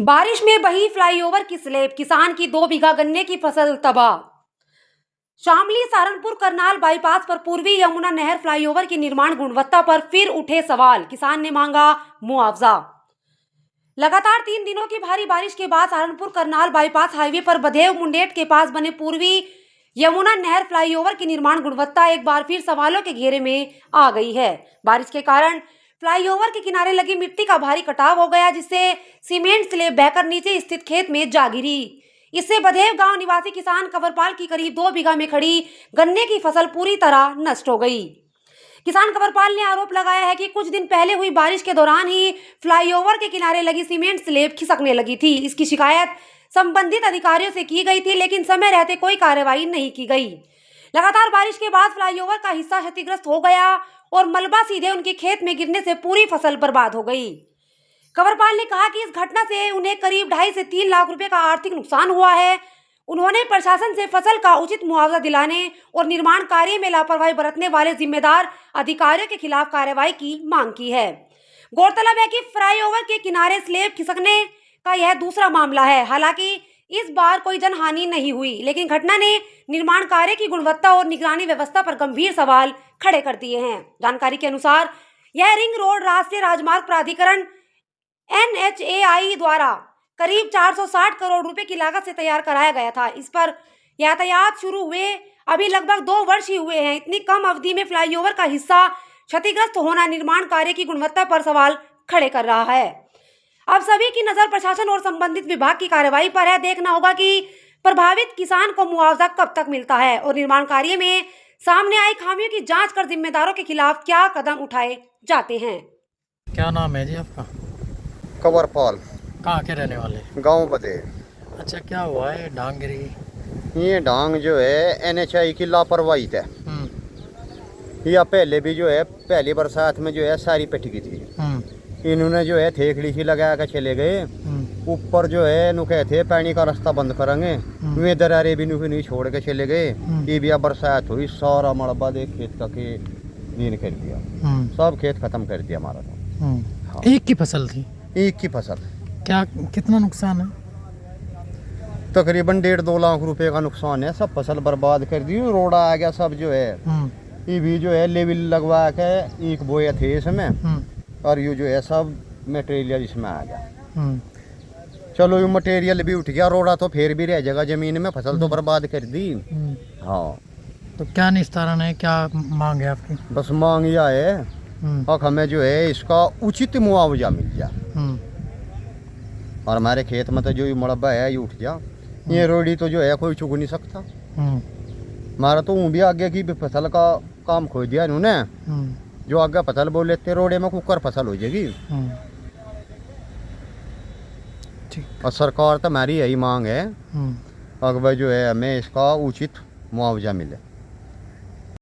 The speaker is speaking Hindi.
बारिश में बही फ्लाईओवर की स्लैब, किसान की 2 बीघा गन्ने की फसल तबाह। शामली सहारनपुर करनाल बाईपास पर पूर्वी यमुना नहर फ्लाईओवर की निर्माण गुणवत्ता पर फिर उठे सवाल, किसान ने मांगा मुआवजा। लगातार 3 दिनों की भारी बारिश के बाद सहारनपुर करनाल बाईपास हाईवे पर बधेव मुंडेट के पास बने पूर्वी यमुना नहर फ्लाईओवर की निर्माण गुणवत्ता एक बार फिर सवालों के घेरे में आ गई है। बारिश के कारण फ्लाईओवर के किनारे लगी मिट्टी का भारी कटाव हो गया, जिससे सीमेंट स्लैब बहकर नीचे स्थित खेत में जा गिरी। इससे बधेव गांव निवासी किसान कंवरपाल की करीब 2 बीघा में खड़ी गन्ने की फसल पूरी तरह नष्ट हो गई। किसान कंवरपाल ने आरोप लगाया है कि कुछ दिन पहले हुई बारिश के दौरान ही फ्लाईओवर के किनारे लगी सीमेंट स्लैब खिसकने लगी थी। इसकी शिकायत संबंधित अधिकारियों से की गई थी, लेकिन समय रहते कोई कार्रवाई नहीं की गई। लगातार बारिश के बाद फ्लाईओवर का हिस्सा क्षतिग्रस्त हो गया और मलबा सीधे उनके खेत में गिरने से पूरी फसल बर्बाद हो गई। कंवरपाल ने कहा कि इस घटना से उन्हें करीब 2.5 से 3 लाख रुपए का आर्थिक नुकसान हुआ है। उन्होंने प्रशासन से फसल का उचित मुआवजा दिलाने और निर्माण कार्य में लापरवाही बरतने वाले जिम्मेदार अधिकारियों के खिलाफ कार्रवाई की मांग की है। गौरतलब है कि फ्लाईओवर के किनारे स्लैब खिसकने का यह दूसरा मामला है। हालांकि इस बार कोई जनहानि नहीं हुई, लेकिन घटना ने निर्माण कार्य की गुणवत्ता और निगरानी व्यवस्था पर गंभीर सवाल खड़े कर दिए हैं। जानकारी के अनुसार यह रिंग रोड राष्ट्रीय राजमार्ग प्राधिकरण NHAI द्वारा करीब 460 करोड़ रुपए की लागत से तैयार कराया गया था। इस पर यातायात शुरू हुए अभी लगभग 2 वर्ष ही हुए हैं। इतनी कम अवधि में फ्लाईओवर का हिस्सा क्षतिग्रस्त होना निर्माण कार्य की गुणवत्ता पर सवाल खड़े कर रहा है। अब सभी की नजर प्रशासन और संबंधित विभाग की कार्रवाई पर है। देखना होगा कि प्रभावित किसान को मुआवजा कब तक मिलता है और निर्माण कार्य में सामने आई खामियों की जांच कर जिम्मेदारों के खिलाफ क्या कदम उठाए जाते हैं। क्या नाम है जी आपका? कंवरपाल। कहाँ के रहने वाले? गांव बदे। अच्छा, क्या हुआ है डांग गिरी? ये डांग जो है NHAI की लापरवाही है। या पहले भी जो है पहली बरसात में जो है सारी पिट गई थी। इन्होंने जो है थेकड़ी सी लगा कर चले गए। ऊपर जो है नु कहते पानी का रास्ता बंद करेंगे, वे दरारे भी नहीं छोड़ के चले गए। ये भी बरसात हुई, सारा मलबा देख खेत का के दीन कर दिया, सब खेत खत्म कर दिया हमारा। हाँ। एक की फसल थी? एक की फसल। क्या कितना नुकसान है? तकरीबन 1.5-2 लाख रुपए का नुकसान है। सब फसल बर्बाद कर दी, रोड़ा आ गया सब जो है। ये भी जो है लेवल लगवा के एक बोया थे इसमें, और ये जो है सब मटेरियल इसमें आ गया। चलो ये मटेरियल भी उठ गया, रोड़ा तो फिर भी रह जाएगा जमीन में, फसल तो बर्बाद कर दी। हाँ, तो क्या निस्तारण है, क्या मांग है आपकी? बस मांग यह है अब हमें जो है इसका उचित मुआवजा मिल जाए, और हमारे खेत में तो जो ये मलबा है ये उठ जा। ये रोड़ी तो जो है कोई चुग नहीं सकता। हमारा तो भी आगे की भी फसल का काम खो दिया इन्होंने। जो आगे फसल बोल लेते रोडे में कुकर फसल हो जाएगी। और सरकार तो हमारी यही मांग है अगर जो है हमें इसका उचित मुआवजा मिले।